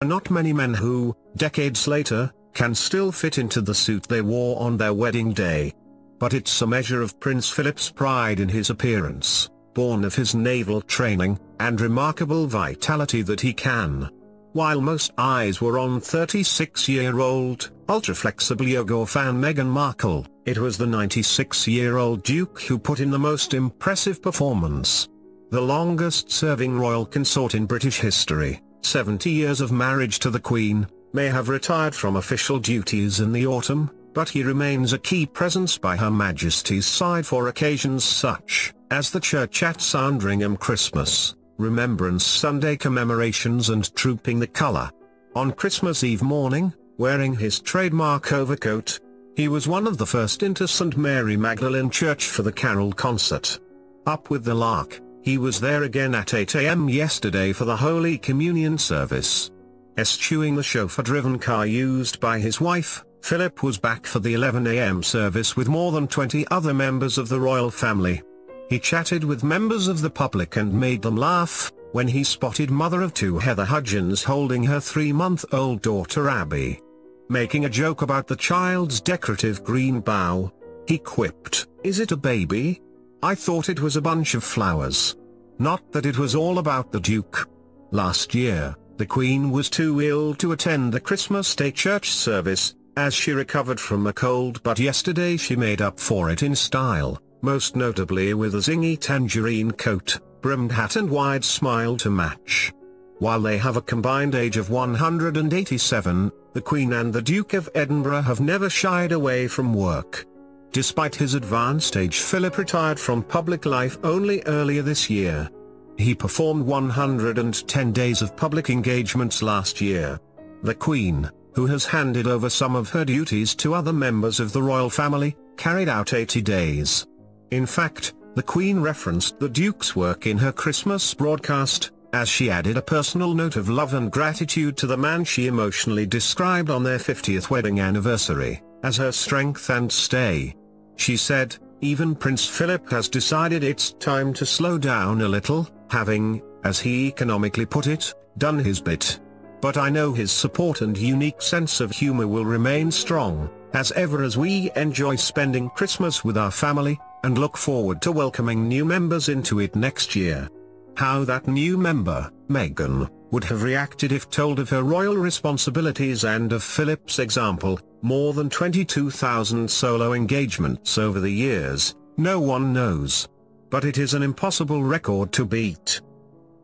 not many men who, decades later, can still fit into the suit they wore on their wedding day. But it's a measure of Prince Philip's pride in his appearance, born of his naval training, and remarkable vitality that he can. While most eyes were on 36-year-old, ultra-flexible yoga fan Meghan Markle, it was the 96-year-old Duke who put in the most impressive performance. The longest-serving royal consort in British history, 70 years of marriage to the Queen, may have retired from official duties in the autumn, but he remains a key presence by Her Majesty's side for occasions such as the church at Sandringham Christmas, Remembrance Sunday commemorations and trooping the colour. On Christmas Eve morning, wearing his trademark overcoat, he was one of the first into St Mary Magdalene Church for the carol concert. Up with the lark, he was there again at 8 AM yesterday for the Holy Communion service. Eschewing the chauffeur-driven car used by his wife, Philip was back for the 11 AM service with more than 20 other members of the royal family. He chatted with members of the public and made them laugh, when he spotted mother of two Heather Hudgens holding her 3-month-old daughter Abby. Making a joke about the child's decorative green bow, he quipped, "Is it a baby? I thought it was a bunch of flowers." Not that it was all about the Duke. Last year, the Queen was too ill to attend the Christmas Day church service, as she recovered from a cold, but yesterday she made up for it in style, most notably with a zingy tangerine coat, brimmed hat and wide smile to match. While they have a combined age of 187, the Queen and the Duke of Edinburgh have never shied away from work. Despite his advanced age, Philip retired from public life only earlier this year. He performed 110 days of public engagements last year. The Queen, who has handed over some of her duties to other members of the royal family, carried out 80 days. In fact, the Queen referenced the Duke's work in her Christmas broadcast, as she added a personal note of love and gratitude to the man she emotionally described on their 50th wedding anniversary, as her strength and stay. She said, "Even Prince Philip has decided it's time to slow down a little, having, as he economically put it, done his bit. But I know his support and unique sense of humor will remain strong, as ever, as we enjoy spending Christmas with our family, and look forward to welcoming new members into it next year." How that new member, Meghan, would have reacted if told of her royal responsibilities and of Philip's example, more than 22,000 solo engagements over the years, no one knows. But it is an impossible record to beat.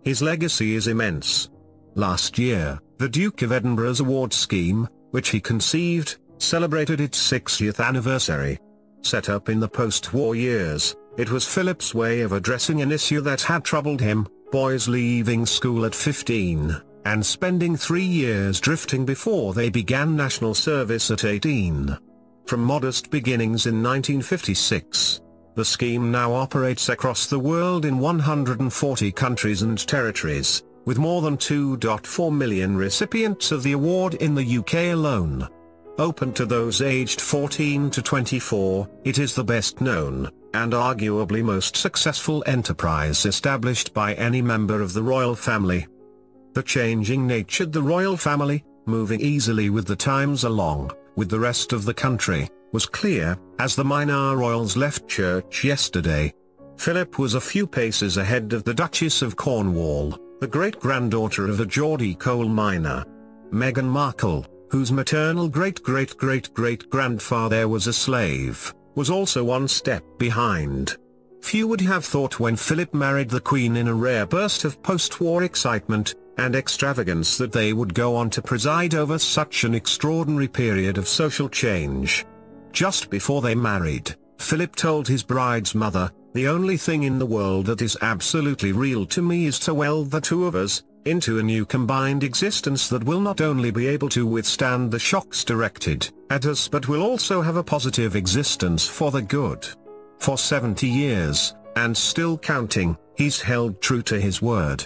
His legacy is immense. Last year, the Duke of Edinburgh's award scheme, which he conceived, celebrated its 60th anniversary. Set up in the post-war years, it was Philip's way of addressing an issue that had troubled him: boys leaving school at 15, and spending 3 years drifting before they began national service at 18. From modest beginnings in 1956, the scheme now operates across the world in 140 countries and territories, with more than 2.4 million recipients of the award in the UK alone. Open to those aged 14 to 24, it is the best known, and arguably most successful enterprise established by any member of the royal family. The changing nature of the royal family, moving easily with the times along with the rest of the country, was clear, as the minor royals left church yesterday. Philip was a few paces ahead of the Duchess of Cornwall, the great-granddaughter of a Geordie coal miner. Meghan Markle, whose maternal great-great-great-great-grandfather was a slave, was also one step behind. Few would have thought when Philip married the Queen in a rare burst of post-war excitement and extravagance that they would go on to preside over such an extraordinary period of social change. Just before they married, Philip told his bride's mother, "The only thing in the world that is absolutely real to me is to weld the two of us into a new combined existence that will not only be able to withstand the shocks directed at us but will also have a positive existence for the good." For 70 years, and still counting, he's held true to his word.